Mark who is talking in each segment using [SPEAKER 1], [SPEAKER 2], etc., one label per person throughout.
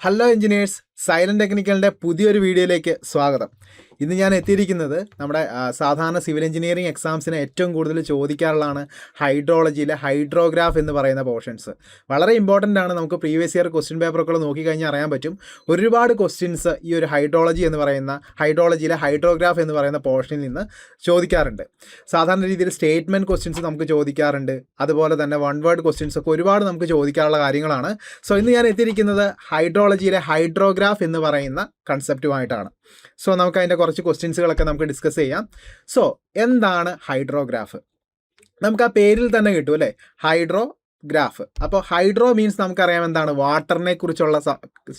[SPEAKER 1] Hello engineers, silent ടെക്നിക്കലിൻ്റെ പുതിയൊരു വീഡിയോയിലേക്ക് സ്വാഗതം. ഇന്ന് ഞാൻ എത്തിയിരിക്കുന്നത് നമ്മുടെ സാധാരണ സിവിൽ എഞ്ചിനീയറിംഗ് എക്സാംസിന് ഏറ്റവും കൂടുതൽ ചോദിക്കാറുള്ളതാണ് ഹൈഡ്രോളജിയിലെ ഹൈഡ്രോഗ്രാഫ് എന്ന് പറയുന്ന പോർഷൻസ്. വളരെ ഇമ്പോർട്ടൻ്റ് ആണ്. നമുക്ക് പ്രീവിയസ് ഇയർ ക്വസ്റ്റ്യൻ പേപ്പറൊക്കെ നോക്കിക്കഴിഞ്ഞാൽ അറിയാൻ പറ്റും. ഒരുപാട് ക്വസ്റ്റ്യൻസ് ഈ ഒരു ഹൈഡ്രോളജിയിലെ ഹൈഡ്രോഗ്രാഫ് എന്ന് പറയുന്ന പോർഷനിൽ നിന്ന് ചോദിക്കാറുണ്ട്. സാധാരണ രീതിയിൽ സ്റ്റേറ്റ്മെൻറ്റ് ക്വസ്റ്റ്യൻസ് നമുക്ക് ചോദിക്കാറുണ്ട്. അതുപോലെ തന്നെ വൺ വേർഡ് ക്വസ്റ്റ്യൻസ് ഒക്കെ ഒരുപാട് നമുക്ക് ചോദിക്കാനുള്ള കാര്യങ്ങളാണ്. സോ ഇന്ന് ഞാൻ എത്തിയിരിക്കുന്നത് ഹൈഡ്രോളജിയിലെ ഹൈഡ്രോഗ്രാഫ് എന്ന് പറയുന്ന കൺസെപ്റ്റുമായിട്ടാണ്. സോ നമുക്ക് അതിൻ്റെ കുറച്ച് ക്വസ്റ്റ്യൻസുകളൊക്കെ നമുക്ക് ഡിസ്കസ് ചെയ്യാം. സോ എന്താണ് ഹൈഡ്രോഗ്രാഫ്? നമുക്ക് ആ പേരിൽ തന്നെ കിട്ടും അല്ലേ, ഹൈഡ്രോഗ്രാഫ്. അപ്പോൾ ഹൈഡ്രോ മീൻസ് നമുക്കറിയാം എന്താണ്, വാട്ടറിനെ കുറിച്ചുള്ള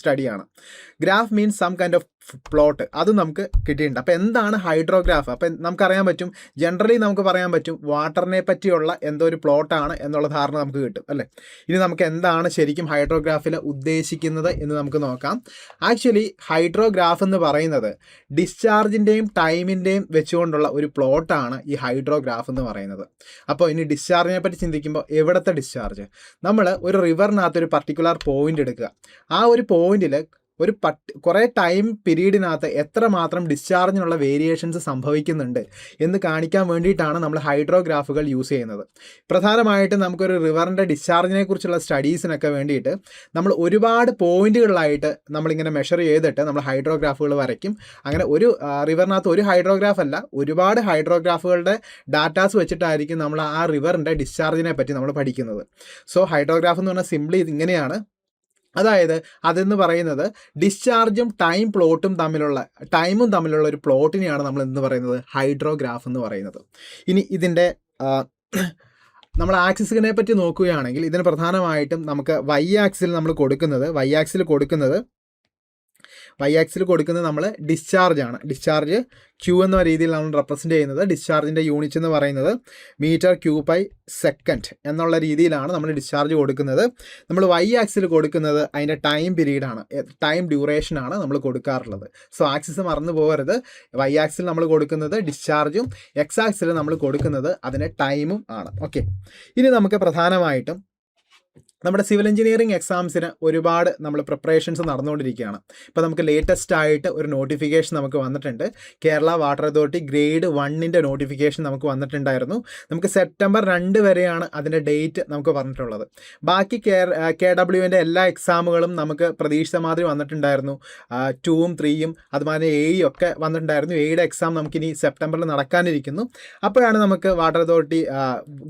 [SPEAKER 1] സ്റ്റഡിയാണ്. Graph means some kind of plot, അത് നമുക്ക് കിട്ടിയിട്ടുണ്ട്. അപ്പോൾ എന്താണ് ഹൈഡ്രോഗ്രാഫ്? അപ്പം നമുക്കറിയാൻ പറ്റും, ജനറലി നമുക്ക് പറയാൻ പറ്റും വാട്ടറിനെ പറ്റിയുള്ള എന്തോ ഒരു പ്ലോട്ടാണ് എന്നുള്ള ധാരണ നമുക്ക് കിട്ടും അല്ലേ. ഇനി നമുക്ക് എന്താണ് ശരിക്കും ഹൈഡ്രോഗ്രാഫിൽ ഉദ്ദേശിക്കുന്നത് എന്ന് നമുക്ക് നോക്കാം. ആക്ച്വലി ഹൈഡ്രോഗ്രാഫ് എന്ന് പറയുന്നത് ഡിസ്ചാർജിൻ്റെയും ടൈമിൻ്റെയും വെച്ചുകൊണ്ടുള്ള ഒരു പ്ലോട്ടാണ് ഈ ഹൈഡ്രോഗ്രാഫ് എന്ന് പറയുന്നത്. അപ്പോൾ ഇനി ഡിസ്ചാർജിനെ പറ്റി ചിന്തിക്കുമ്പോൾ എവിടുത്തെ ഡിസ്ചാർജ്? നമ്മൾ ഒരു റിവറിനകത്ത് ഒരു പർട്ടിക്കുലർ പോയിൻ്റ് എടുക്കുക. ആ ഒരു പോയിന്റിൽ കുറേ ടൈം പീരീഡിനകത്ത് എത്രമാത്രം ഡിസ്ചാർജിനുള്ള വേരിയേഷൻസ് സംഭവിക്കുന്നുണ്ട് എന്ന് കാണിക്കാൻ വേണ്ടിയിട്ടാണ് നമ്മൾ ഹൈഡ്രോഗ്രാഫുകൾ യൂസ് ചെയ്യുന്നത്. പ്രധാനമായിട്ടും നമുക്കൊരു റിവറിൻ്റെ ഡിസ്ചാർജിനെ കുറിച്ചുള്ള സ്റ്റഡീസിനൊക്കെ വേണ്ടിയിട്ട് നമ്മൾ ഒരുപാട് പോയിന്റുകളിലായിട്ട് നമ്മളിങ്ങനെ മെഷർ ചെയ്തിട്ട് നമ്മൾ ഹൈഡ്രോഗ്രാഫുകൾ വരയ്ക്കും. അങ്ങനെ ഒരു റിവറിനകത്ത് ഒരു ഹൈഡ്രോഗ്രാഫ് അല്ല, ഒരുപാട് ഹൈഡ്രോഗ്രാഫുകളുടെ ഡാറ്റാസ് വെച്ചിട്ടായിരിക്കും നമ്മൾ ആ റിവറിൻ്റെ ഡിസ്ചാർജിനെ പറ്റി നമ്മൾ പഠിക്കുന്നത്. സോ ഹൈഡ്രോഗ്രാഫ് എന്ന് പറഞ്ഞാൽ സിംപ്ലി ഇങ്ങനെയാണ്. അതായത് അതെന്ന് പറയുന്നത് ഡിസ്ചാർജും ടൈമും തമ്മിലുള്ള ഒരു പ്ലോട്ടിനെയാണ് നമ്മൾ എന്ന് പറയുന്നത് ഹൈഡ്രോഗ്രാഫ് എന്ന് പറയുന്നത്. ഇനി ഇതിൻ്റെ നമ്മൾ ആക്സിസിനെ പറ്റി നോക്കുകയാണെങ്കിൽ ഇതിന് പ്രധാനമായിട്ടും നമുക്ക് വൈ ആക്സിൽ കൊടുക്കുന്നത് നമ്മൾ ഡിസ്ചാർജാണ്. ഡിസ്ചാർജ് ക്യൂ എന്ന രീതിയിൽ നമ്മൾ റെപ്രസെൻ്റ് ചെയ്യുന്നത്. ഡിസ്ചാർജിൻ്റെ യൂണിറ്റ്സ് എന്ന് പറയുന്നത് മീറ്റർ ക്യൂബ് ബൈ സെക്കൻഡ് എന്നുള്ള രീതിയിലാണ് നമ്മൾ ഡിസ്ചാർജ് കൊടുക്കുന്നത്. നമ്മൾ വൈ ആക്സിൽ കൊടുക്കുന്നത് അതിൻ്റെ ടൈം പീരീഡാണ്, ടൈം ഡ്യൂറേഷനാണ് നമ്മൾ കൊടുക്കാറുള്ളത്. സോ ആക്സിസ് മറന്നു പോകരുത്. വൈ ആക്സിൽ നമ്മൾ കൊടുക്കുന്നത് ഡിസ്ചാർജും, എക്സ് ആക്സിൽ നമ്മൾ കൊടുക്കുന്നത് അതിൻ്റെ ടൈമും ആണ്. ഓക്കെ, ഇനി നമുക്ക് പ്രധാനമായിട്ടും നമ്മുടെ സിവിൽ എഞ്ചിനീയറിംഗ് എക്സാംസിന് ഒരുപാട് നമ്മൾ പ്രിപ്പറേഷൻസ് നടന്നുകൊണ്ടിരിക്കുകയാണ്. ഇപ്പോൾ നമുക്ക് ലേറ്റസ്റ്റ് ആയിട്ട് ഒരു നോട്ടിഫിക്കേഷൻ നമുക്ക് വന്നിട്ടുണ്ട്. Kerala water authority grade 1 notification നമുക്ക് വന്നിട്ടുണ്ടായിരുന്നു. നമുക്ക് സെപ്റ്റംബർ 2 വരെയാണ് അതിൻ്റെ ഡേറ്റ് നമുക്ക് പറഞ്ഞിട്ടുള്ളത്. ബാക്കി KWൻ്റെ എല്ലാ എക്സാമുകളും നമുക്ക് പ്രതീക്ഷിച്ച മാതിരി വന്നിട്ടുണ്ടായിരുന്നു. 2ഉം 3യും അതുപോലെ 7 ഒക്കെ വന്നിട്ടുണ്ടായിരുന്നു. 7യുടെ എക്സാം നമുക്കിനി സെപ്റ്റംബറിൽ നടക്കാനിരിക്കുന്നു. അപ്പോഴാണ് നമുക്ക് വാട്ടർ അതോറിറ്റി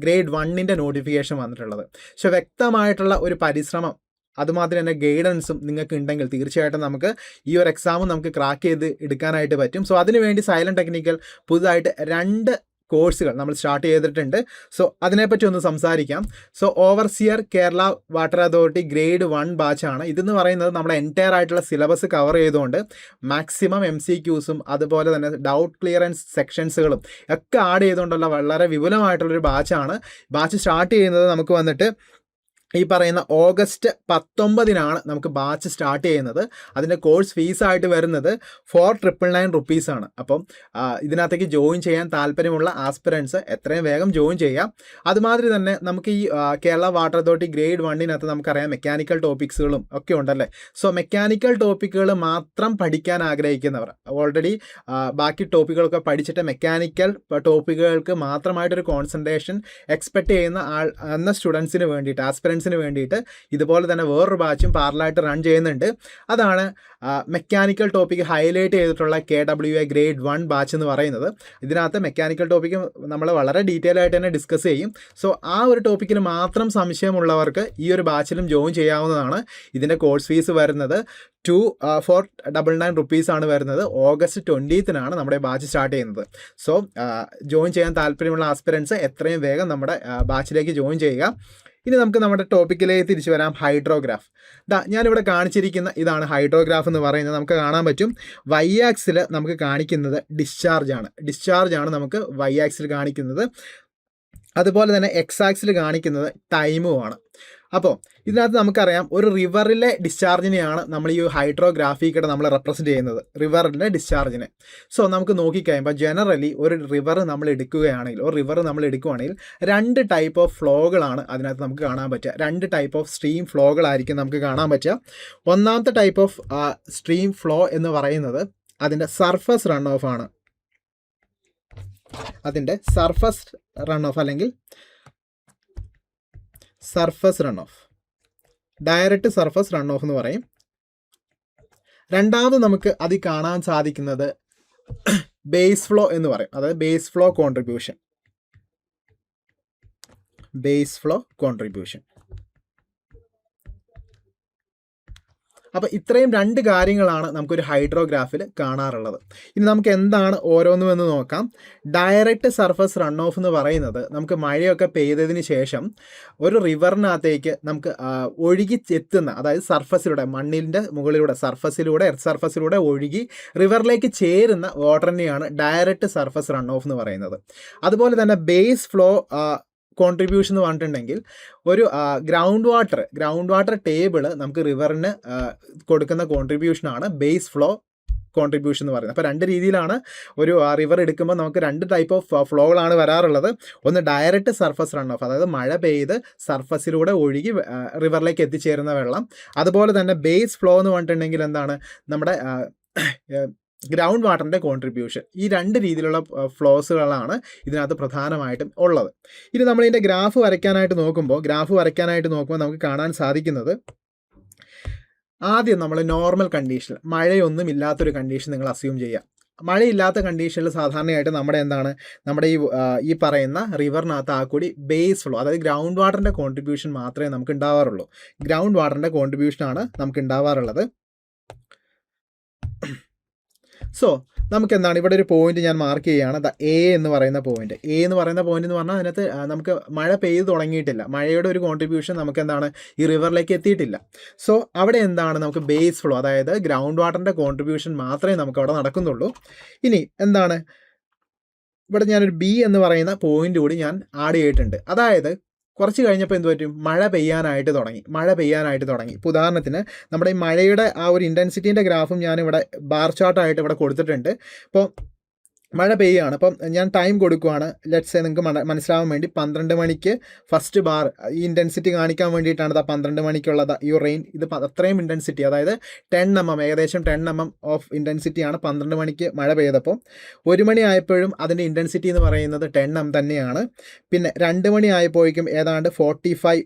[SPEAKER 1] ഗ്രേഡ് 1 നോട്ടിഫിക്കേഷൻ വന്നിട്ടുള്ളത്. പക്ഷേ വ്യക്തമായിട്ടുള്ള ഒരു പരിശ്രമം, അതുമാത്രം തന്നെ ഗൈഡൻസും നിങ്ങൾക്ക് ഉണ്ടെങ്കിൽ തീർച്ചയായിട്ടും നമുക്ക് ഈ ഒരു എക്സാമും നമുക്ക് ക്രാക്ക് ചെയ്ത് എടുക്കാനായിട്ട് പറ്റും. സോ അതിനുവേണ്ടി സൈലന്റ് ടെക്നിക്കൽ പുതുതായിട്ട് 2 കോഴ്സുകൾ നമ്മൾ സ്റ്റാർട്ട് ചെയ്തിട്ടുണ്ട്. സോ അതിനെപ്പറ്റി ഒന്ന് സംസാരിക്കാം. So overseer Kerala water authority grade 1 ബാച്ചാണ്. ഇതെന്ന് പറയുന്നത് നമ്മുടെ എൻറ്റയർ ആയിട്ടുള്ള സിലബസ് കവർ ചെയ്തുകൊണ്ട് മാക്സിമം MCQസും അതുപോലെ തന്നെ ഡൗട്ട് ക്ലിയറൻസ് സെക്ഷൻസുകളും ഒക്കെ ആഡ് ചെയ്തുകൊണ്ടുള്ള വളരെ വിപുലമായിട്ടുള്ളൊരു ബാച്ചാണ്. ബാച്ച് സ്റ്റാർട്ട് ചെയ്യുന്നത് നമുക്ക് വന്നിട്ട് ഈ പറയുന്ന ഓഗസ്റ്റ് 19 നമുക്ക് ബാച്ച് സ്റ്റാർട്ട് ചെയ്യുന്നത്. അതിൻ്റെ കോഴ്സ് ഫീസായിട്ട് വരുന്നത് 4,999 റുപ്പീസാണ്. അപ്പം ഇതിനകത്തേക്ക് ജോയിൻ ചെയ്യാൻ താല്പര്യമുള്ള ആസ്പിറൻസ് എത്രയും വേഗം ജോയിൻ ചെയ്യാം. അതുമാതിരി തന്നെ നമുക്ക് ഈ കേരള വാട്ടർ അതോറിറ്റി ഗ്രേഡ് 1 നമുക്കറിയാം മെക്കാനിക്കൽ ടോപ്പിക്സുകളും ഒക്കെ ഉണ്ടല്ലേ. സോ മെക്കാനിക്കൽ ടോപ്പിക്കുകൾ മാത്രം പഠിക്കാൻ ആഗ്രഹിക്കുന്നവർ, ഓൾറെഡി ബാക്കി ടോപ്പിക്കുകളൊക്കെ പഠിച്ചിട്ട് മെക്കാനിക്കൽ ടോപ്പിക്കുകൾക്ക് മാത്രമായിട്ടൊരു കോൺസെൻട്രേഷൻ എക്സ്പെക്റ്റ് ചെയ്യുന്ന സ്റ്റുഡൻസിന് വേണ്ടിയിട്ട്, ആസ്പിറൻസിന് വേണ്ടിയിട്ട് ഇതുപോലെ തന്നെ വേറൊരു ബാച്ചും പാരലായിട്ട് റൺ ചെയ്യുന്നുണ്ട്. അതാണ് മെക്കാനിക്കൽ ടോപ്പിക്ക് ഹൈലൈറ്റ് ചെയ്തിട്ടുള്ള KWA ഗ്രേഡ് 1 ബാച്ച് എന്ന് പറയുന്നത്. ഇതിനകത്ത് മെക്കാനിക്കൽ ടോപ്പിക്ക് നമ്മൾ വളരെ ഡീറ്റെയിൽ ആയിട്ട് തന്നെ ഡിസ്കസ് ചെയ്യും. സോ ആ ഒരു ടോപ്പിക്കിന് മാത്രം സംശയമുള്ളവർക്ക് ഈ ഒരു ബാച്ചിലും ജോയിൻ ചെയ്യാവുന്നതാണ്. ഇതിൻ്റെ കോഴ്സ് ഫീസ് വരുന്നത് 4,999 റുപ്പീസാണ് വരുന്നത്. ഓഗസ്റ്റ് 20 നമ്മുടെ ബാച്ച് സ്റ്റാർട്ട് ചെയ്യുന്നത്. സോ ജോയിൻ ചെയ്യാൻ താല്പര്യമുള്ള ആസ്പിറൻസ് എത്രയും വേഗം നമ്മുടെ ബാച്ചിലേക്ക് ജോയിൻ ചെയ്യുക. ഇനി നമുക്ക് നമ്മുടെ ടോപ്പിക്കിലേക്ക് തിരിച്ചു വരാം. ഹൈഡ്രോഗ്രാഫ്. ഞാനിവിടെ കാണിച്ചിരിക്കുന്ന ഇതാണ് ഹൈഡ്രോഗ്രാഫ് എന്ന് പറയുന്നത്. നമുക്ക് കാണാൻ പറ്റും വൈ ആക്സിൽ നമുക്ക് കാണിക്കുന്നത് ഡിസ്ചാർജാണ് നമുക്ക് വൈ ആക്സിൽ കാണിക്കുന്നത്. അതുപോലെ തന്നെ എക്സ് ആക്സിൽ കാണിക്കുന്നത് ടൈമുമാണ്. അപ്പോൾ ഇതിനകത്ത് നമുക്കറിയാം ഒരു റിവറിലെ ഡിസ്ചാർജിനെയാണ് നമ്മൾ ഈ ഹൈഡ്രോഗ്രാഫിക്കൂടെ നമ്മൾ റെപ്രസെൻറ്റ് ചെയ്യുന്നത്, റിവറിൻ്റെ ഡിസ്ചാർജിനെ. സോ നമുക്ക് നോക്കിക്കഴിയുമ്പോൾ ജനറലി ഒരു റിവർ നമ്മൾ എടുക്കുകയാണെങ്കിൽ രണ്ട് ടൈപ്പ് ഓഫ് ഫ്ലോകളാണ് അതിനകത്ത് നമുക്ക് കാണാൻ പറ്റുക. രണ്ട് ടൈപ്പ് ഓഫ് സ്ട്രീം ഫ്ലോകളായിരിക്കും നമുക്ക് കാണാൻ പറ്റുക. ഒന്നാമത്തെ ടൈപ്പ് ഓഫ് സ്ട്രീം ഫ്ലോ എന്ന് പറയുന്നത് അതിൻ്റെ സർഫസ് റൺ ഓഫ് ആണ്. അതിൻ്റെ സർഫസ് റൺ ഓഫ് അല്ലെങ്കിൽ surface run of, direct surface run of എന്ന് പറയും. രണ്ടാമത് നമുക്ക് അതിൽ കാണാൻ സാധിക്കുന്നത് ബേസ് ഫ്ലോ എന്ന് പറയും. അതായത് ബേസ് ഫ്ലോ കോൺട്രിബ്യൂഷൻ. അപ്പോൾ ഇത്രയും രണ്ട് കാര്യങ്ങളാണ് നമുക്കൊരു ഹൈഡ്രോഗ്രാഫിൽ കാണാറുള്ളത്. ഇനി നമുക്ക് എന്താണ് ഓരോന്നും എന്ന് നോക്കാം. ഡയറക്റ്റ് സർഫസ് റൺ ഓഫ് എന്ന് പറയുന്നത് നമുക്ക് മഴയൊക്കെ പെയ്തതിന് ശേഷം ഒരു റിവറിനകത്തേക്ക് നമുക്ക് ഒഴുകി എത്തുന്ന, അതായത് സർഫസിലൂടെ, മണ്ണിൻ്റെ മുകളിലൂടെ, എർത്ത് സർഫസിലൂടെ ഒഴുകി റിവറിലേക്ക് ചേരുന്ന വാട്ടറിനെയാണ് ഡയറക്റ്റ് സർഫസ് റൺ ഓഫ് എന്ന് പറയുന്നത്. അതുപോലെ തന്നെ ബേസ് ഫ്ലോ കോൺട്രിബ്യൂഷൻ എന്ന് പറഞ്ഞിട്ടുണ്ടെങ്കിൽ ഒരു ഗ്രൗണ്ട് വാട്ടർ ടേബിൾ നമുക്ക് റിവറിന് കൊടുക്കുന്ന കോൺട്രിബ്യൂഷനാണ് ബേസ് ഫ്ലോ കോൺട്രിബ്യൂഷൻ എന്ന് പറയുന്നത്. അപ്പോൾ രണ്ട് രീതിയിലാണ് ഒരു റിവർ എടുക്കുമ്പോൾ നമുക്ക് രണ്ട് ടൈപ്പ് ഓഫ് ഫ്ലോകളാണ് വരാറുള്ളത്. ഒന്ന് ഡയറക്റ്റ് സർഫസ് റൺ ഓഫ്, അതായത് മഴ പെയ്ത് സർഫസിലൂടെ ഒഴുകി റിവറിലേക്ക് എത്തിച്ചേരുന്ന വെള്ളം. അതുപോലെ തന്നെ ബേസ് ഫ്ലോ എന്ന് പറഞ്ഞിട്ടുണ്ടെങ്കിൽ എന്താണ്, നമ്മുടെ ഗ്രൗണ്ട് വാട്ടറിൻ്റെ കോൺട്രിബ്യൂഷൻ. ഈ രണ്ട് രീതിയിലുള്ള ഫ്ലോസുകളാണ് ഇതിനകത്ത് പ്രധാനമായിട്ടും ഉള്ളത്. ഇനി നമ്മളിതിൻ്റെ ഗ്രാഫ് വരയ്ക്കാനായിട്ട് നോക്കുമ്പോൾ നമുക്ക് കാണാൻ സാധിക്കുന്നത്, ആദ്യം നമ്മൾ നോർമൽ കണ്ടീഷൻ, മഴയൊന്നും ഇല്ലാത്തൊരു കണ്ടീഷൻ നിങ്ങൾ അസ്യൂം ചെയ്യുക. മഴയില്ലാത്ത കണ്ടീഷനിൽ സാധാരണയായിട്ട് നമ്മുടെ ഈ പറയുന്ന റിവറിനകത്ത് ആ കൂടി ബേസ് ഫ്ലോ, അതായത് ഗ്രൗണ്ട് വാട്ടറിൻ്റെ കോൺട്രിബ്യൂഷൻ മാത്രമേ നമുക്ക് ഉണ്ടാവാറുള്ളൂ. ഗ്രൗണ്ട് വാട്ടറിൻ്റെ കോൺട്രിബ്യൂഷനാണ് നമുക്ക് ഉണ്ടാവാറുള്ളത്. സോ നമുക്ക് എന്താണ്, ഇവിടെ ഒരു പോയിന്റ് ഞാൻ മാർക്ക് ചെയ്യുകയാണ്, എ എന്ന് പറയുന്ന പോയിന്റ്. എന്ന് പറഞ്ഞാൽ അതിനകത്ത് നമുക്ക് മഴ പെയ്ത് തുടങ്ങിയിട്ടില്ല, മഴയുടെ ഒരു കോൺട്രിബ്യൂഷൻ നമുക്ക് എന്താണ് ഈ റിവറിലേക്ക് എത്തിയിട്ടില്ല. സോ അവിടെ എന്താണ് നമുക്ക് ബേസ് ഫ്ലോ, അതായത് ഗ്രൗണ്ട് വാട്ടറിൻ്റെ കോൺട്രിബ്യൂഷൻ മാത്രമേ നമുക്ക് അവിടെ നടക്കുന്നുള്ളൂ. ഇനി എന്താണ്, ഇവിടെ ഞാനൊരു ബി എന്ന് പറയുന്ന പോയിന്റ് കൂടി ഞാൻ ആഡ് ചെയ്തിട്ടുണ്ട്. അതായത് കുറച്ച് കഴിഞ്ഞപ്പോൾ എന്ത് പറ്റും, മഴ പെയ്യാനായിട്ട് തുടങ്ങി. ഇപ്പോൾ ഉദാഹരണത്തിന് നമ്മുടെ ഈ മഴയുടെ ആ ഒരു ഇൻറ്റൻസിറ്റീൻ്റെ ഗ്രാഫും ഞാനിവിടെ ബാർ ചാർട്ടായിട്ട് ഇവിടെ കൊടുത്തിട്ടുണ്ട്. അപ്പോൾ മഴ പെയ്യുകയാണ്. അപ്പം ഞാൻ ടൈം കൊടുക്കുകയാണ്. ലെറ്റ്സ് സേ നിങ്ങൾക്ക് മനസ്സിലാവാൻ വേണ്ടി 12 മണിക്ക് ഫസ്റ്റ് ബാർ, ഈ ഇൻറ്റൻസിറ്റി കാണിക്കാൻ വേണ്ടിയിട്ടാണ് 12 മണിക്കുള്ളത് ഈ റെയിൻ. ഇത് അത്രയും ഇൻറ്റൻസിറ്റി, അതായത് 10 mm, ഏകദേശം 10 mm ഓഫ് ഇൻറ്റൻസിറ്റിയാണ് 12 മണിക്ക് മഴ പെയ്തപ്പോൾ. 1 മണി ആയപ്പോഴും അതിൻ്റെ ഇൻറ്റൻസിറ്റി എന്ന് പറയുന്നത് 10 mm തന്നെയാണ്. പിന്നെ 2 മണി ആയപ്പോഴേക്കും ഏതാണ്ട് 45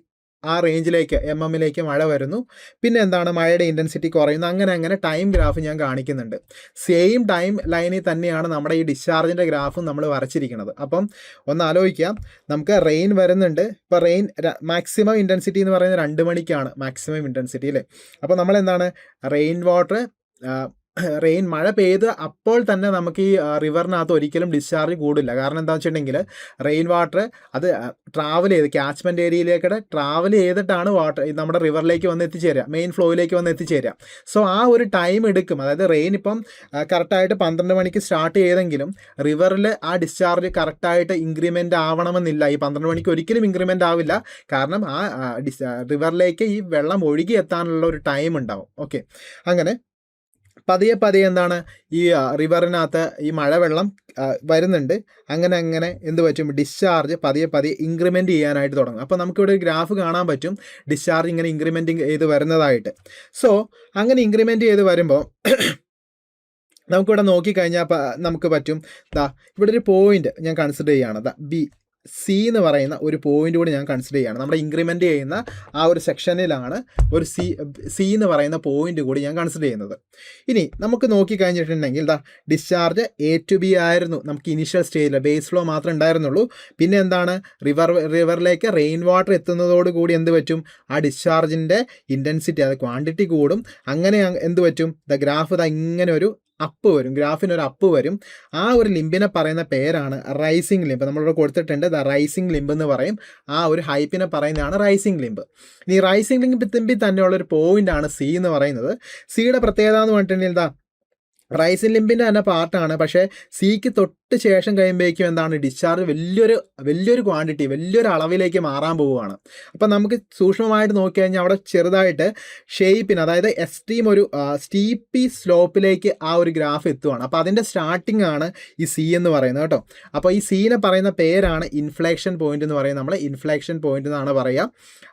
[SPEAKER 1] ആ റേഞ്ചിലേക്ക് MM മഴ വരുന്നു. പിന്നെ എന്താണ്, മഴയുടെ ഇൻറ്റൻസിറ്റി കുറയുന്നു. അങ്ങനെ ടൈം ഗ്രാഫ് ഞാൻ കാണിക്കുന്നുണ്ട്. സെയിം ടൈം ലൈനിൽ തന്നെയാണ് നമ്മുടെ ഈ ഡിസ്ചാർജിൻ്റെ ഗ്രാഫും നമ്മൾ വരച്ചിരിക്കുന്നത്. അപ്പം ഒന്ന് ആലോചിക്കാം, നമുക്ക് റെയിൻ വരുന്നുണ്ട്. ഇപ്പോൾ റെയിൻ മാക്സിമം ഇൻറ്റൻസിറ്റി എന്ന് പറയുന്നത് 2 മണിക്കാണ് മാക്സിമം ഇൻറ്റൻസിറ്റി അല്ലേ. അപ്പോൾ നമ്മളെന്താണ്, റെയിൻ മഴ പെയ്ത് അപ്പോൾ തന്നെ നമുക്ക് ഈ റിവറിനകത്ത് ഒരിക്കലും ഡിസ്ചാർജ് കൂടില്ല. കാരണം എന്താണെന്ന് വെച്ചിട്ടുണ്ടെങ്കിൽ റെയിൻ വാട്ടർ അത് ട്രാവൽ ചെയ്ത് ക്യാച്ച്മെൻറ്റ് ഏരിയയിലേക്കൂടെ ട്രാവൽ ചെയ്തിട്ടാണ് നമ്മുടെ റിവറിലേക്ക് വന്ന് എത്തിച്ചേരുക, മെയിൻ ഫ്ലോയിലേക്ക് വന്ന് എത്തിച്ചേരുക. സോ ആ ഒരു ടൈം എടുക്കും. അതായത് റെയിൻ ഇപ്പം കറക്റ്റായിട്ട് 12 മണിക്ക് സ്റ്റാർട്ട് ചെയ്തെങ്കിലും റിവറിൽ ആ ഡിസ്ചാർജ് കറക്റ്റായിട്ട് ഇൻക്രിമെൻ്റ് ആവണമെന്നില്ല. ഈ 12 മണിക്ക് ഒരിക്കലും ഇൻക്രിമെൻ്റ് ആവില്ല. കാരണം ആ റിവറിലേക്ക് ഈ വെള്ളം ഒഴുകി എത്താനുള്ള ഒരു ടൈം ഉണ്ടാവും. ഓക്കെ, അങ്ങനെ പതിയെ എന്താണ് ഈ റിവറിനകത്ത് ഈ മഴവെള്ളം വരുന്നുണ്ട്. അങ്ങനെ എന്ത് പറ്റും, ഡിസ്ചാർജ് പതിയെ ഇൻക്രിമെൻറ്റ് ചെയ്യാനായിട്ട് തുടങ്ങും. അപ്പോൾ നമുക്കിവിടെ ഒരു ഗ്രാഫ് കാണാൻ പറ്റും, ഡിസ്ചാർജ് ഇങ്ങനെ ഇൻക്രിമെൻറ്റ് ചെയ്ത് വരുന്നതായിട്ട്. സോ അങ്ങനെ ഇൻക്രിമെൻറ്റ് ചെയ്ത് വരുമ്പോൾ നമുക്കിവിടെ നോക്കിക്കഴിഞ്ഞാൽ നമുക്ക് പറ്റും, ഇവിടെ ഒരു പോയിന്റ് ഞാൻ കൺസിഡർ ചെയ്യുകയാണ്, C എന്ന് പറയുന്ന ഒരു പോയിന്റ് കൂടി ഞാൻ കൺസിഡർ ചെയ്യുകയാണ്. നമ്മുടെ ഇൻക്രിമെൻ്റ് ചെയ്യുന്ന ആ ഒരു സെക്ഷനിലാണ് ഒരു C എന്ന് പറയുന്ന പോയിന്റ് കൂടി ഞാൻ കൺസിഡർ ചെയ്യുന്നത്. ഇനി നമുക്ക് നോക്കിക്കഴിഞ്ഞിട്ടുണ്ടെങ്കിൽ ഡിസ്ചാർജ് A to B ആയിരുന്നു നമുക്ക് ഇനീഷ്യൽ സ്റ്റേജിൽ, ബേസ് ഫ്ലോ മാത്രമേ ഉണ്ടായിരുന്നുള്ളൂ. പിന്നെ എന്താണ്, റിവറിലേക്ക് റെയിൻ വാട്ടർ എത്തുന്നതോടുകൂടി എന്ത് പറ്റും, ആ ഡിസ്ചാർജിൻ്റെ ഇൻറ്റൻസിറ്റി, അത് ക്വാണ്ടിറ്റി കൂടും. അങ്ങനെ എന്ത് പറ്റും, ഗ്രാഫ് ഇങ്ങനെ ഒരു അപ്പ് വരും, ഗ്രാഫിനൊരു അപ്പ് വരും. ആ ഒരു ലിംബിനെ പറയുന്ന പേരാണ് റൈസിംഗ് ലിംബ്. നമ്മളിവിടെ കൊടുത്തിട്ടുണ്ട് റൈസിംഗ് ലിംബ് എന്ന് പറയും. ആ ഒരു ഹൈപ്പിനെ പറയുന്നതാണ് റൈസിംഗ് ലിംബ്. ഈ റൈസിംഗ് ലിംബിൽ തന്നെയുള്ളൊരു പോയിൻ്റാണ് C എന്ന് പറയുന്നത്. സിയുടെ പ്രത്യേകത എന്ന് പറഞ്ഞിട്ടുണ്ടെങ്കിൽ റൈസിൻ ലിമ്പിൻ്റെ തന്നെ പാർട്ടാണ്. പക്ഷേ സിക്ക് തൊട്ട് ശേഷം കഴിയുമ്പോഴേക്കും എന്താണ് ഡിസ്ചാർജ് വലിയൊരു ക്വാണ്ടിറ്റി, വലിയൊരു അളവിലേക്ക് മാറാൻ പോവുകയാണ്. അപ്പം നമുക്ക് സൂക്ഷ്മമായിട്ട് നോക്കിക്കഴിഞ്ഞാൽ അവിടെ ചെറുതായിട്ട് ഷേപ്പിന്, അതായത് എക്സ്ട്രീം ഒരു സ്റ്റീപ്പി സ്ലോപ്പിലേക്ക് ആ ഒരു ഗ്രാഫ് എത്തുകയാണ്. അപ്പോൾ അതിൻ്റെ സ്റ്റാർട്ടിംഗ് ആണ് ഈ സി എന്ന് പറയുന്നത് കേട്ടോ. അപ്പോൾ ഈ സീനെ പറയുന്ന പേരാണ് ഇൻഫ്ലേക്ഷൻ പോയിന്റ് എന്ന് പറയുന്നത്. നമ്മൾ ഇൻഫ്ലേക്ഷൻ പോയിന്റ് എന്നാണ് പറയുക.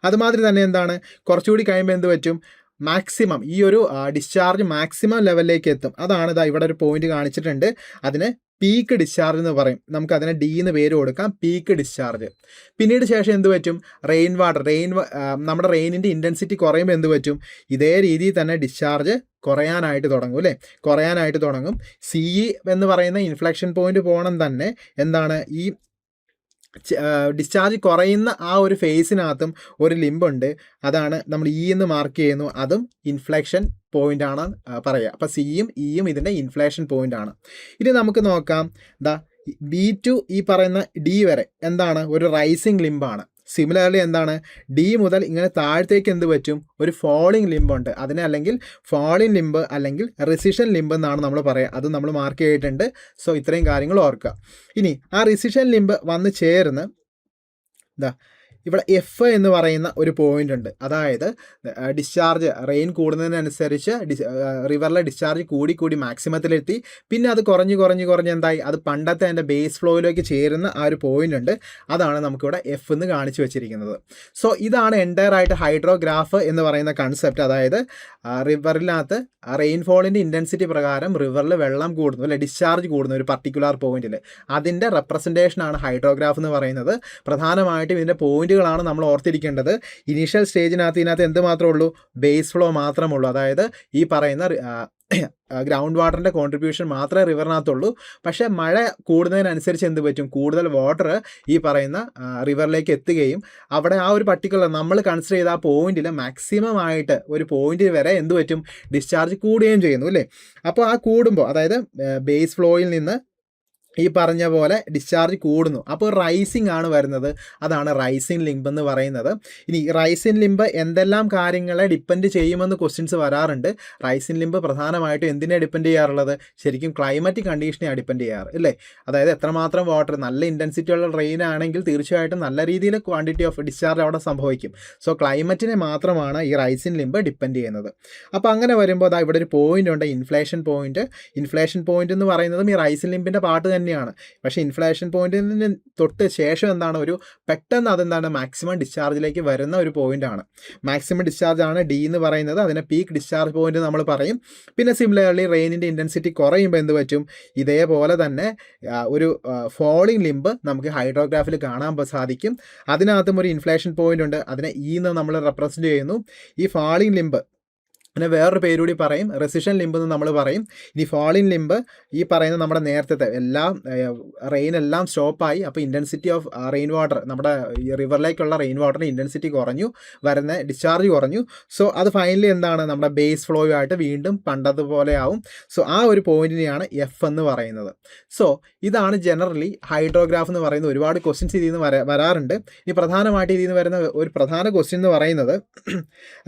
[SPEAKER 1] അതുമാതിരി തന്നെ എന്താണ് കുറച്ചുകൂടി കഴിയുമ്പോൾ എന്ത് പറ്റും, മാക്സിമം ഈ ഒരു ഡിസ്ചാർജ് മാക്സിമം ലെവലിലേക്ക് എത്തും. അതാണ് ഇതാ ഇവിടെ ഒരു പോയിന്റ് കാണിച്ചിട്ടുണ്ട്. അതിന് പീക്ക് ഡിസ്ചാർജ് എന്ന് പറയും. നമുക്കതിനെ ഡി എന്ന് പേര് കൊടുക്കാം, പീക്ക് ഡിസ്ചാർജ്. പിന്നീട് ശേഷം എന്ത് പറ്റും, നമ്മുടെ റെയിനിൻ്റെ ഇൻറ്റൻസിറ്റി കുറയുമ്പോൾ എന്ത് പറ്റും, ഇതേ രീതിയിൽ തന്നെ ഡിസ്ചാർജ് കുറയാനായിട്ട് തുടങ്ങും അല്ലേ, കുറയാനായിട്ട് തുടങ്ങും. സി എന്ന് പറയുന്ന ഇൻഫ്ലക്ഷൻ പോയിന്റ് പോകണം തന്നെ എന്താണ് ഈ ഡിസ്ചാർജ് കുറയുന്ന ആ ഒരു ഫേസിനകത്തും ഒരു ലിമ്പുണ്ട്. അതാണ് നമ്മൾ ഇ എന്ന് മാർക്ക് ചെയ്യുന്നു. അതും ഇൻഫ്ലേഷൻ പോയിന്റ് ആണ് പറയുക. അപ്പോൾ സിയും ഇയും ഇതിൻ്റെ ഇൻഫ്ലേഷൻ പോയിന്റ് ആണ്. ഇനി നമുക്ക് നോക്കാം, B2 ഈ പറയുന്ന ഡി വരെ എന്താണ് ഒരു റൈസിങ് ലിമ്പാണ്. സിമിലർലി എന്താണ് ഡി മുതൽ ഇങ്ങനെ താഴത്തേക്ക് എന്ത് പറ്റും, ഒരു ഫോളിങ് ലിമ്പുണ്ട്. അതിനെ അല്ലെങ്കിൽ ഫോളിങ് ലിമ്പ് അല്ലെങ്കിൽ റെസിഷൻ ലിമ്പ് എന്നാണ് നമ്മൾ പറയുക. അത് നമ്മൾ മാർക്ക് ചെയ്തിട്ടുണ്ട്. സോ ഇത്രയും കാര്യങ്ങൾ ഓർക്കുക. ഇനി ആ റെസിഷൻ ലിമ്പ് വന്ന് ചേർന്ന് ഇവിടെ എഫ് എന്ന് പറയുന്ന ഒരു പോയിന്റ് ഉണ്ട്. അതായത് ഡിസ്ചാർജ് റെയിൻ കൂടുന്നതിനനുസരിച്ച് റിവറിലെ ഡിസ്ചാർജ് കൂടി മാക്സിമത്തിലെത്തി. പിന്നെ അത് കുറഞ്ഞ് എന്തായി, അത് പണ്ടത്തെ അതിൻ്റെ ബേസ് ഫ്ലോയിലേക്ക് ചേരുന്ന ആ ഒരു പോയിന്റ് ഉണ്ട്. അതാണ് നമുക്കിവിടെ എഫ് എന്ന് കാണിച്ചു വെച്ചിരിക്കുന്നത്. സോ ഇതാണ് എൻറ്റയർ ആയിട്ട് ഹൈഡ്രോഗ്രാഫ് എന്ന് പറയുന്ന കൺസെപ്റ്റ്. അതായത് റിവറിനകത്ത് റെയിൻഫോളിൻ്റെ ഇൻറ്റൻസിറ്റി പ്രകാരം റിവറിൽ വെള്ളം കൂടുന്നു അല്ലെ, ഡിസ്ചാർജ് കൂടുന്നു ഒരു പർട്ടിക്കുലർ പോയിന്റിൽ. അതിൻ്റെ റെപ്രസെൻറ്റേഷനാണ് ഹൈഡ്രോഗ്രാഫ് എന്ന് പറയുന്നത്. പ്രധാനമായിട്ടും ഇതിൻ്റെ പോയിന്റുകളാണ് നമ്മൾ ഓർത്തിരിക്കേണ്ടത്. ഇനീഷ്യൽ സ്റ്റേജിനകത്ത് ഇതിനകത്ത് എന്ത് മാത്രമേ ഉള്ളൂ, ബേസ് ഫ്ലോ മാത്രമുള്ളൂ. അതായത് ഈ പറയുന്ന ഗ്രൗണ്ട് വാട്ടറിൻ്റെ കോൺട്രിബ്യൂഷൻ മാത്രമേ റിവറിനകത്തുള്ളൂ. പക്ഷേ മഴ കൂടുന്നതിനനുസരിച്ച് എന്ത് പറ്റും, കൂടുതൽ വാട്ടർ ഈ പറയുന്ന റിവറിലേക്ക് എത്തുകയും അവിടെ ആ ഒരു പർട്ടിക്കുലർ നമ്മൾ കൺസിഡർ ചെയ്ത ആ പോയിന്റിൽ മാക്സിമം ആയിട്ട് ഒരു പോയിന്റ് വരെ എന്ത് പറ്റും, ഡിസ്ചാർജ് കൂടുകയും ചെയ്യുന്നു അല്ലേ. അപ്പോൾ ആ കൂടുമ്പോൾ അതായത് ബേസ് ഫ്ലോയിൽ നിന്ന് ഈ പറഞ്ഞ പോലെ ഡിസ്ചാർജ് കൂടുന്നു. അപ്പോൾ റൈസിംഗ് ആണ് വരുന്നത്. അതാണ് റൈസിംഗ് ലിംബ് എന്ന് പറയുന്നത്. ഇനി റൈസിംഗ് ലിംബ് എന്തെല്ലാം കാര്യങ്ങളെ ഡിപ്പെൻഡ് ചെയ്യുമെന്ന് ക്വസ്റ്റ്യൻസ് വരാറുണ്ട്. റൈസിംഗ് ലിംബ് പ്രധാനമായിട്ടും എന്തിനെ ഡിപ്പെൻഡ് ചെയ്യാറുള്ളത്, ശരിക്കും ക്ലൈമറ്റിക് കണ്ടീഷനെയാണ് ഡിപ്പെൻഡ് ചെയ്യാറ് അല്ലേ. അതായത് എത്രമാത്രം വാട്ടർ, നല്ല ഇൻറ്റൻസിറ്റി ഉള്ള റെയിൻ ആണെങ്കിൽ തീർച്ചയായിട്ടും നല്ല രീതിയിൽ ക്വാണ്ടിറ്റി ഓഫ് ഡിസ്ചാർജ് അവിടെ സംഭവിക്കും. സോ ക്ലൈമറ്റിനെ മാത്രമാണ് ഈ റൈസിംഗ് ലിംബ് ഡിപ്പെൻഡ് ചെയ്യുന്നത്. അപ്പോൾ അങ്ങനെ വരുമ്പോൾ അതാ ഇവിടെ ഒരു പോയിന്റ് ഉണ്ട്, ഇൻഫ്ലേഷൻ പോയിന്റ്. ഇൻഫ്ലേഷൻ പോയിന്റ് എന്ന് പറയുന്നതും ഈ റൈസിംഗ് ലിംബിൻ്റെ പാർട്ട് തന്നെയാണ്. പക്ഷേ ഇൻഫ്ലേഷൻ പോയിന്റിന് തൊട്ട് ശേഷം എന്താണ് ഒരു പെട്ടെന്ന് അതെന്താണ് മാക്സിമം ഡിസ്ചാർജിലേക്ക് വരുന്ന ഒരു പോയിന്റാണ്. മാക്സിമം ഡിസ്ചാർജ് ആണ് ഡി എന്ന് പറയുന്നത്. അതിനെ പീക്ക് ഡിസ്ചാർജ് പോയിന്റ് നമ്മൾ പറയും. പിന്നെ സിമിലർലി റെയിനിൻ്റെ ഇൻറ്റൻസിറ്റി കുറയുമ്പോൾ എന്ത് പറ്റും, ഇതേപോലെ തന്നെ ഒരു ഫോളിംഗ് ലിംബ് നമുക്ക് ഹൈഡ്രോഗ്രാഫിൽ കാണാൻ സാധിക്കും. അതിനകത്തും ഒരു ഇൻഫ്ലേഷൻ പോയിന്റ് ഉണ്ട്. അതിനെ ഇ എന്ന് നമ്മൾ റെപ്രസെൻറ്റ് ചെയ്യുന്നു. ഈ ഫോളിംഗ് ലിംബ് പിന്നെ വേറൊരു പേരുകൂടി പറയും, റെസിഷൻ ലിംബ് എന്ന് നമ്മൾ പറയും. ഇനി ഫോളിൻ ലിംബ് ഈ പറയുന്ന നമ്മുടെ നേരത്തെ എല്ലാം റെയിൻ എല്ലാം സ്റ്റോപ്പായി. അപ്പോൾ ഇൻറ്റൻസിറ്റി ഓഫ് റെയിൻ വാട്ടർ, നമ്മുടെ റിവറിലേക്കുള്ള റെയിൻ വാട്ടറിൻ്റെ ഇൻറ്റൻസിറ്റി കുറഞ്ഞു, വരുന്ന ഡിസ്ചാർജ് കുറഞ്ഞു. സോ അത് ഫൈനലി എന്താണ് നമ്മുടെ ബേസ് ഫ്ലോ ആയിട്ട് വീണ്ടും പണ്ടതുപോലെ ആവും. സോ ആ ഒരു പോയിന്റിനെയാണ് എഫ് എന്ന് പറയുന്നത്. സോ ഇതാണ് ജനറലി ഹൈഡ്രോഗ്രാഫ് എന്ന് പറയുന്നത്. ഒരുപാട് ക്വസ്റ്റ്യൻസ് ഇതിൽ നിന്ന് വരാറുണ്ട്. ഇനി പ്രധാനമായിട്ട് ഇതിൽ നിന്ന് വരുന്ന ഒരു പ്രധാന ക്വസ്റ്റ്യൻ എന്ന് പറയുന്നത്,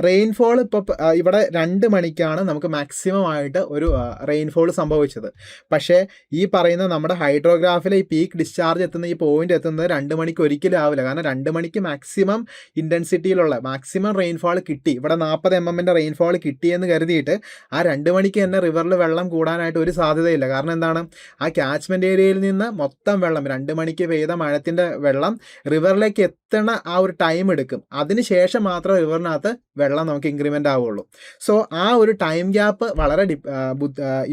[SPEAKER 1] റെയിൻഫോൾ ഇപ്പോൾ ഇവിടെ 2 മണിക്കാണ് നമുക്ക് മാക്സിമം ആയിട്ട് ഒരു റെയിൻഫോൾ സംഭവിച്ചത്. പക്ഷേ ഈ പറയുന്ന നമ്മുടെ ഹൈഡ്രോഗ്രാഫിലെ ഈ പീക്ക് ഡിസ്ചാർജ് എത്തുന്ന ഈ പോയിന്റ് എത്തുന്നത് 2 മണിക്ക് ഒരിക്കലും ആവില്ല. കാരണം 2 മണിക്ക് മാക്സിമം ഇൻറ്റൻസിറ്റിയിലുള്ള മാക്സിമം റെയിൻഫോൾ കിട്ടി. ഇവിടെ 40 mm റെയിൻഫോൾ കിട്ടിയെന്ന് കരുതിയിട്ട് ആ 2 മണിക്ക് തന്നെ റിവറിൽ വെള്ളം കൂടാനായിട്ട് ഒരു സാധ്യതയില്ല. കാരണം എന്താണ്, ആ ക്യാച്ച്മെൻറ്റ് ഏരിയയിൽ നിന്ന് മൊത്തം വെള്ളം 2 മണിക്ക് പെയ്ത മഴത്തിൻ്റെ വെള്ളം റിവറിലേക്ക് എത്തണ ആ ഒരു ടൈം എടുക്കും. അതിന് ശേഷം മാത്രം റിവറിനകത്ത് വെള്ളം നമുക്ക് ഇൻക്രിമെൻ്റ് ആവുള്ളൂ. സോ ആ ഒരു ടൈം ഗ്യാപ്പ് വളരെ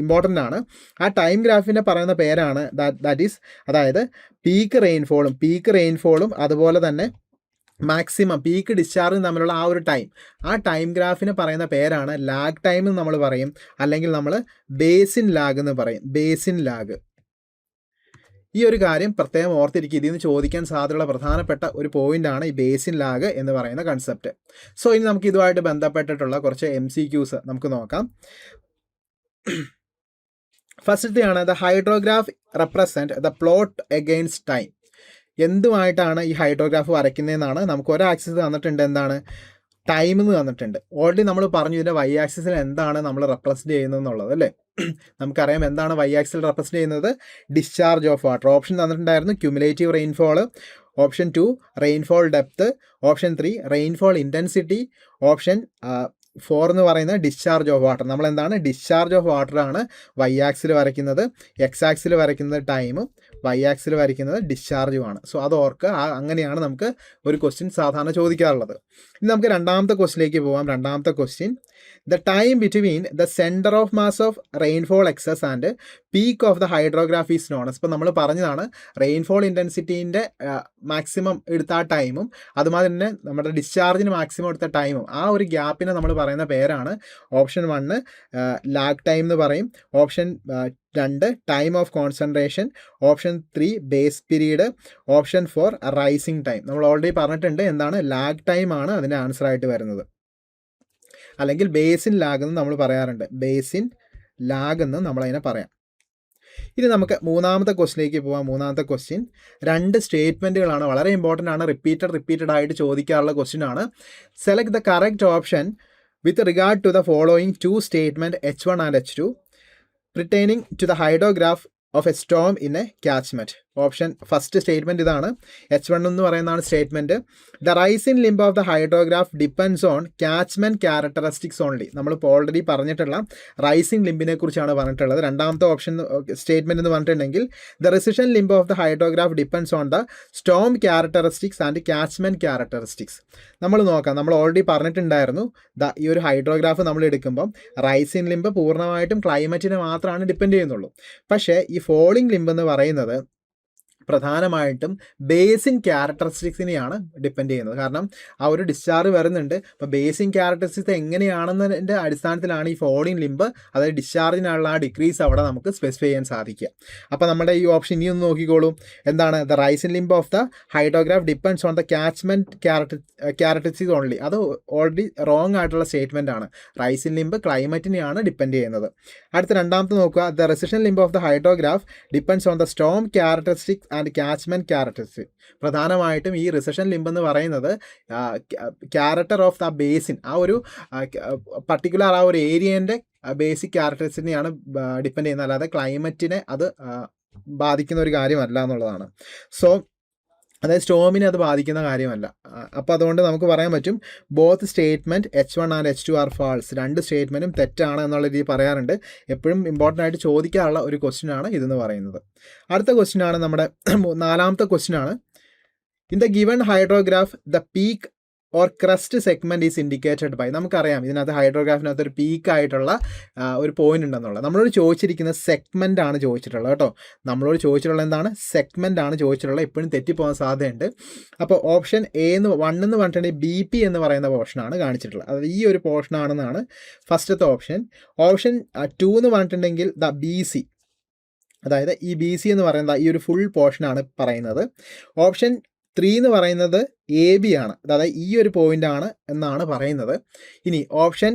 [SPEAKER 1] ഇമ്പോർട്ടൻ്റ് ആണ്. ആ ടൈം ഗ്രാഫിനെ പറയുന്ന പേരാണ് ദാറ്റ് ഈസ്, അതായത് പീക്ക് റെയിൻഫോളും അതുപോലെ തന്നെ മാക്സിമം പീക്ക് ഡിസ്ചാർജും തമ്മിലുള്ള ആ ടൈം ഗ്രാഫിനെ പറയുന്ന പേരാണ് ലാഗ് ടൈം എന്ന് നമ്മൾ പറയും, അല്ലെങ്കിൽ നമ്മൾ ബേസിൻ ലാഗ് എന്ന് പറയും. Basin lag. ഈ ഒരു കാര്യം പ്രത്യേകം ഓർത്തിരിക്കുക. ഇതിൽ നിന്ന് ചോദിക്കാൻ സാധ്യതയുള്ള പ്രധാനപ്പെട്ട ഒരു പോയിൻ്റാണ് ഈ ബേസിൻ ലാഗ് എന്ന് പറയുന്ന കൺസെപ്റ്റ്. സോ ഇനി നമുക്ക് ഇതുമായിട്ട് ബന്ധപ്പെട്ടിട്ടുള്ള കുറച്ച് MCQs നമുക്ക് നോക്കാം. ഫസ്റ്റത്തെയാണ്, the hydrograph represent the plot against time. എന്തുമായിട്ടാണ് ഈ ഹൈഡ്രോഗ്രാഫ് വരയ്ക്കുന്നതെന്നാണ്. നമുക്ക് ഒരു ആക്സിസ് തന്നിട്ടുണ്ട്, എന്താണ് ടൈം എന്ന് തന്നിട്ടുണ്ട്. ഓൾറെഡി നമ്മൾ പറഞ്ഞു ഇതിൻ്റെ Y ആക്സിസിൽ എന്താണ് നമ്മൾ റെപ്രസെൻറ്റ് ചെയ്യുന്നത് എന്നുള്ളത് അല്ലേ. നമുക്കറിയാം എന്താണ് വൈ ആക്സിൽ റെപ്രസെൻറ്റ് ചെയ്യുന്നത്, ഡിസ്ചാർജ് ഓഫ് വാട്ടർ. ഓപ്ഷൻ തന്നിട്ടുണ്ടായിരുന്നു cumulative rainfall, option 2 rainfall depth, option 3 rainfall intensity, option 4 എന്ന് പറയുന്നത് ഡിസ്ചാർജ് ഓഫ് വാട്ടർ. നമ്മളെന്താണ് ഡിസ്ചാർജ് ഓഫ് വാട്ടർ ആണ് വൈ ആക്സിൽ വരയ്ക്കുന്നത്, എക്സ് ആക്സിൽ വരയ്ക്കുന്നത് ടൈമും വൈ ആക്സിൽ വരയ്ക്കുന്നത് ഡിസ്ചാർജുമാണ്. സോ അത് ഓർക്കുക, അങ്ങനെയാണ് നമുക്ക് ഒരു ക്വസ്റ്റ്യൻ സാധാരണ ചോദിക്കാറുള്ളത്. ഇനി നമുക്ക് രണ്ടാമത്തെ ക്വസ്റ്റിലേക്ക് പോകാം. രണ്ടാമത്തെ question, the time between the center of mass of rainfall excess and peak of the hydrograph is known as. ഇപ്പോൾ നമ്മൾ പറഞ്ഞതാണ് റെയിൻഫോൾ ഇൻറ്റൻസിറ്റീൻ്റെ മാക്സിമം എടുത്ത ആ ടൈമും അതുമാതിരി തന്നെ നമ്മുടെ ഡിസ്ചാർജിന് മാക്സിമം എടുത്ത ടൈമും ആ ഒരു ഗ്യാപ്പിനെ നമ്മൾ പറയുന്ന പേരാണ് ഓപ്ഷൻ 1 ലാഗ് ടൈം എന്ന് പറയും, option 2 time of concentration, option 3 base period, option 4 rising time. നമ്മൾ ഓൾറെഡി പറഞ്ഞിട്ടുണ്ട് എന്താണ് ലാഗ് ടൈമാണ് അതിൻ്റെ ആൻസർ ആയിട്ട് വരുന്നത്, അല്ലെങ്കിൽ ബേസിൻ ലാഗ് എന്ന് നമ്മൾ പറയാറുണ്ട്. ബേസിൻ ലാഗ് എന്ന് നമ്മളതിനെ പറയാം. ഇനി നമുക്ക് മൂന്നാമത്തെ ക്വസ്റ്റിലേക്ക് പോകാം. മൂന്നാമത്തെ ക്വസ്റ്റ്യൻ 2 സ്റ്റേറ്റ്മെൻറ്റുകളാണ്, വളരെ ഇമ്പോർട്ടൻ്റ് ആണ്, റിപ്പീറ്റഡ് ആയിട്ട് ചോദിക്കാറുള്ള ക്വസ്റ്റ്യൻ ആണ്. Select the correct option with regard to the following 2 statement H1 and H2 pertaining to the hydrograph of a storm in a catchment. Option first statement ഇതാണ്. H1 എന്ന് പറയുന്നതാണ് statement. The rising limb of the hydrograph depends on catchment characteristics only. നമ്മളിപ്പോൾ already പറഞ്ഞിട്ടുള്ള rising ലിംബിനെ കുറിച്ചാണ് പറഞ്ഞിട്ടുള്ളത്. രണ്ടാമത്തെ option statement എന്ന് പറഞ്ഞിട്ടുണ്ടെങ്കിൽ the recession limb of the hydrograph depends on the storm characteristics and catchment characteristics. നമ്മൾ നോക്കാം, നമ്മൾ ഓൾറെഡി പറഞ്ഞിട്ടുണ്ടായിരുന്നു ഈ ഒരു ഹൈഡ്രോഗ്രാഫ് നമ്മൾ എടുക്കുമ്പം റൈസിൻ ലിംബ് പൂർണ്ണമായിട്ടും ക്ലൈമറ്റിനെ മാത്രമാണ് ഡിപ്പെൻഡ് ചെയ്യുന്നുള്ളൂ. പക്ഷേ ഈ ഫോളിംഗ് ലിംബ് എന്ന് പറയുന്നത് പ്രധാനമായിട്ടും ബേസിൻ ക്യാരക്ടറിസ്റ്റിക്സിനെയാണ് ഡിപ്പെൻഡ് ചെയ്യുന്നത്. കാരണം ആ ഒരു ഡിസ്ചാർജ് വരുന്നുണ്ട്, അപ്പോൾ ബേസിൻ ക്യാരക്ടറിസ്റ്റിക്സ് എങ്ങനെയാണെന്നതിൻ്റെ അടിസ്ഥാനത്തിലാണ് ഈ ഫോളിംഗ് ലിംബ്, അതായത് ഡിസ്ചാർജിനുള്ള ആ ഡിക്രീസ് അവിടെ നമുക്ക് സ്പെസിഫൈ ചെയ്യാൻ സാധിക്കുക. അപ്പോൾ നമ്മുടെ ഈ ഓപ്ഷൻ ഇനി ഒന്ന് നോക്കിക്കോളൂ, എന്താണ് the rising limb of the hydrograph depends on the catchment characteristics only. അത് ഓൾറെഡി റോങ് ആയിട്ടുള്ള സ്റ്റേറ്റ്മെൻ്റ് ആണ്. റൈസിൻ ലിംബ് ക്ലൈമറ്റിനെയാണ് ഡിപ്പെൻഡ് ചെയ്യുന്നത്. അടുത്ത രണ്ടാമത്തെ നോക്കുക, the recession limb of the hydrograph depends on the storm characteristics and catchment characteristics. പ്രധാനമായിട്ടും ഈ റിസഷൻ ലിംബ് എന്ന് പറയുന്നത് ക്യാരക്ടർ ഓഫ് ദ ബേസിൻ, ആ ഒരു പർട്ടിക്കുലർ ആ ഒരു ഏരിയൻ്റെ ബേസിക് ക്യാരക്ടറിസ്റ്റിനെയാണ് ഡിപ്പെൻഡ് ചെയ്യുന്നത്, അല്ലാതെ ക്ലൈമറ്റിനെ അത് ബാധിക്കുന്ന ഒരു കാര്യമല്ല എന്നുള്ളതാണ്. സോ അതായത് സ്റ്റോമിനെ അത് ബാധിക്കുന്ന കാര്യമല്ല. അപ്പോൾ അതുകൊണ്ട് നമുക്ക് പറയാൻ പറ്റും both statement H1 and H2 are false. 2 സ്റ്റേറ്റ്മെൻറ്റും തെറ്റാണ് എന്നുള്ള രീതി പറയാറുണ്ട്. എപ്പോഴും ഇമ്പോർട്ടൻ്റ് ആയിട്ട് ചോദിക്കാനുള്ള ഒരു ക്വസ്റ്റ്യൻ ആണ് ഇതെന്ന് പറയുന്നത്. അടുത്ത ക്വസ്റ്റ്യൻ ആണ് നമ്മുടെ 4ാമത്തെ ക്വസ്റ്റ്യൻ ആണ്. In the given hydrograph the peak or crest segment is indicated by. നമുക്കറിയാം ഇതിനകത്ത് ഹൈഡ്രോഗ്രാഫിനകത്ത് ഒരു പീക്കായിട്ടുള്ള ഒരു പോയിന്റ് ഉണ്ടെന്നുള്ളത്. നമ്മളോട് ചോദിച്ചിരിക്കുന്നത് സെഗ്മെൻ്റ് ആണ് ചോദിച്ചിട്ടുള്ളത് കേട്ടോ. നമ്മളോട് ചോദിച്ചിട്ടുള്ളത് എന്താണ്, സെഗ്മെൻ്റ് ആണ് ചോദിച്ചിട്ടുള്ളത്. എപ്പോഴും തെറ്റിപ്പോകാൻ സാധ്യതയുണ്ട്. അപ്പോൾ ഓപ്ഷൻ A 1 എന്ന് പറഞ്ഞിട്ടുണ്ടെങ്കിൽ BP എന്ന് പറയുന്ന പോർഷനാണ് കാണിച്ചിട്ടുള്ളത്. അത് ഈ ഒരു പോർഷനാണെന്നാണ് ഫസ്റ്റത്തെ ഓപ്ഷൻ. ഓപ്ഷൻ 2 എന്ന് പറഞ്ഞിട്ടുണ്ടെങ്കിൽ ദ BC, അതായത് ഈ BC എന്ന് പറയുന്നത് ഈ ഒരു ഫുൾ പോർഷനാണ് പറയുന്നത്. ഓപ്ഷൻ 3 എന്ന് പറയുന്നത് AB ആണ്, അതായത് ഈ ഒരു പോയിന്റ് ആണ് എന്നാണ് പറയുന്നത്. ഇനി ഓപ്ഷൻ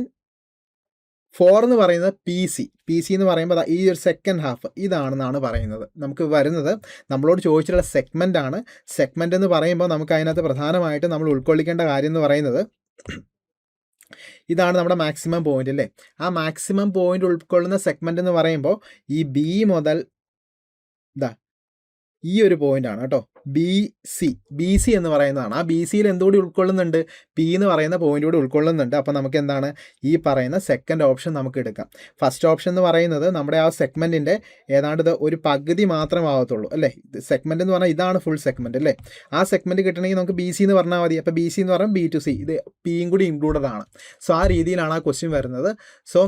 [SPEAKER 1] 4 എന്ന് പറയുന്നത് PC എന്ന് പറയുമ്പോൾ ഈ ഒരു സെക്കൻഡ് ഹാഫ് ഇതാണെന്നാണ് പറയുന്നത്. നമുക്ക് വരുന്നത് നമ്മളോട് ചോദിച്ചിട്ടുള്ള സെഗ്മെൻ്റ് ആണ്. സെഗ്മെൻ്റ് എന്ന് പറയുമ്പോൾ നമുക്ക് അതിനകത്ത് പ്രധാനമായിട്ട് നമ്മൾ ഉൾക്കൊള്ളിക്കേണ്ട കാര്യം എന്ന് പറയുന്നത് ഇതാണ് നമ്മുടെ മാക്സിമം പോയിന്റ് അല്ലേ. ആ മാക്സിമം പോയിന്റ് ഉൾക്കൊള്ളുന്ന സെഗ്മെൻ്റ് എന്ന് പറയുമ്പോൾ ഈ B മുതൽ ഈ ഒരു പോയിന്റ് ആണ് കേട്ടോ, BC എന്ന് പറയുന്നതാണ്. ആ BCയിൽ എന്തുകൂടി ഉൾക്കൊള്ളുന്നുണ്ട്, P എന്ന് പറയുന്ന പോയിന്റ് കൂടി ഉൾക്കൊള്ളുന്നുണ്ട്. അപ്പോൾ നമുക്ക് എന്താണ് ഈ പറയുന്ന സെക്കൻഡ് ഓപ്ഷൻ നമുക്ക് എടുക്കാം. ഫസ്റ്റ് ഓപ്ഷൻ എന്ന് പറയുന്നത് നമ്മുടെ ആ സെഗ്മെൻറ്റിൻ്റെ ഏതാണ്ട് ഒരു പകുതി മാത്രമാവത്തുള്ളൂ അല്ലേ. സെഗ്മെൻറ്റ് എന്ന് പറഞ്ഞാൽ ഇതാണ് ഫുൾ സെഗ്മെൻറ്റ് അല്ലേ. ആ സെഗ്മെൻറ്റ് കിട്ടണമെങ്കിൽ നമുക്ക് BC എന്ന് പറഞ്ഞാൽ മതി. അപ്പോൾ BC എന്ന് പറയുമ്പോൾ B to C, ഇത് Pയും കൂടി ഇൻക്ലൂഡഡ് ആണ്. സോ ആ രീതിയിലാണ് ആ ക്വസ്റ്റ്യൻ വരുന്നത്. സോ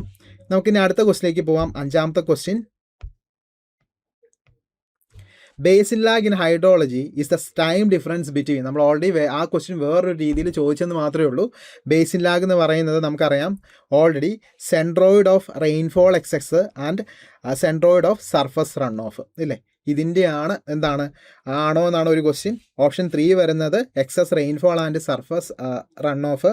[SPEAKER 1] നമുക്കിനി അടുത്ത ക്വസ്റ്റിലേക്ക് പോകാം. 5ാമത്തെ question, basin lag in hydrology is the time difference between. നമ്മൾ ഓൾറെഡി ആ ക്വസ്റ്റ്യൻ വേറൊരു രീതിയിൽ ചോദിച്ചെന്ന് മാത്രമേ ഉള്ളൂ. ബേസിൻ ലാഗ് എന്ന് പറയുന്നത് നമുക്കറിയാം already centroid of rainfall excess and centroid of surface run off ഇല്ലേ. ഇതിൻ്റെയാണ് എന്താണ് ആണോ എന്നാണ് ഒരു ക്വസ്റ്റ്യൻ. ഓപ്ഷൻ 3 വരുന്നത് excess rainfall and surface run off.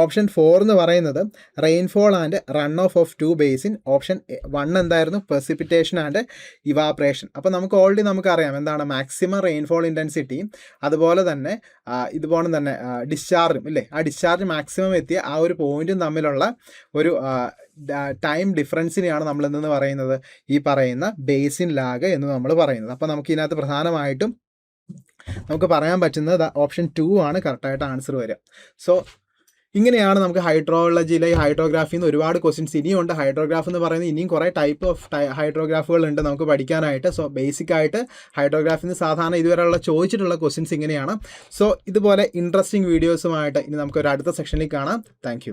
[SPEAKER 1] Option 4 എന്ന് പറയുന്നത് rainfall and run off 2 basin. Option 1 എന്തായിരുന്നു? Precipitation and evaporation. അപ്പോൾ നമുക്ക് ഓൾറെഡി നമുക്കറിയാം എന്താണ് മാക്സിമം റെയിൻഫോൾ ഇൻറ്റൻസിറ്റിയും അതുപോലെ തന്നെ ഇതുപോലെ തന്നെ ഡിസ്ചാർജും ഇല്ലേ, ആ ഡിസ്ചാർജ് മാക്സിമം എത്തിയ ആ ഒരു പോയിന്റും തമ്മിലുള്ള ഒരു ടൈം ഡിഫറൻസിനെയാണ് നമ്മൾ എന്തെന്ന് പറയുന്നത്, ഈ പറയുന്ന ബേസിൻ ലാഗ് എന്ന് നമ്മൾ പറയുന്നത്. അപ്പോൾ നമുക്ക് ഇതിനകത്ത് പ്രധാനമായിട്ടും നമുക്ക് പറയാൻ പറ്റുന്നത് ഓപ്ഷൻ 2 ആണ് കറക്റ്റായിട്ട് ആൻസർ വരിക. സോ ഇങ്ങനെയാണ് നമുക്ക് ഹൈഡ്രോളജിയിലെ ഹൈഡ്രോഗ്രാഫിയിൽ നിന്ന് ഒരുപാട് ക്വസ്റ്റ്യൻസ് ഇനിയുണ്ട്. ഹൈഡ്രോഗ്രാഫ് എന്ന് പറയുന്നത് ഇനിയും കുറേ ടൈപ്പ് ഓഫ് ഹൈഡ്രോഗ്രാഫുകൾ ഉണ്ട് നമുക്ക് പഠിക്കാനായിട്ട്. സോ ബേസിക് ആയിട്ട് ഹൈഡ്രോഗ്രാഫിൽ നിന്ന് സാധാരണ ഇതുവരെയുള്ള ചോദിച്ചിട്ടുള്ള ക്വസ്റ്റ്യൻസ് ഇങ്ങനെയാണ്. സോ ഇതുപോലെ ഇൻട്രസ്റ്റിംഗ് വീഡിയോസുമായിട്ട് ഇനി നമുക്ക് ഒരു അടുത്ത സെക്ഷനിൽ കാണാം. താങ്ക്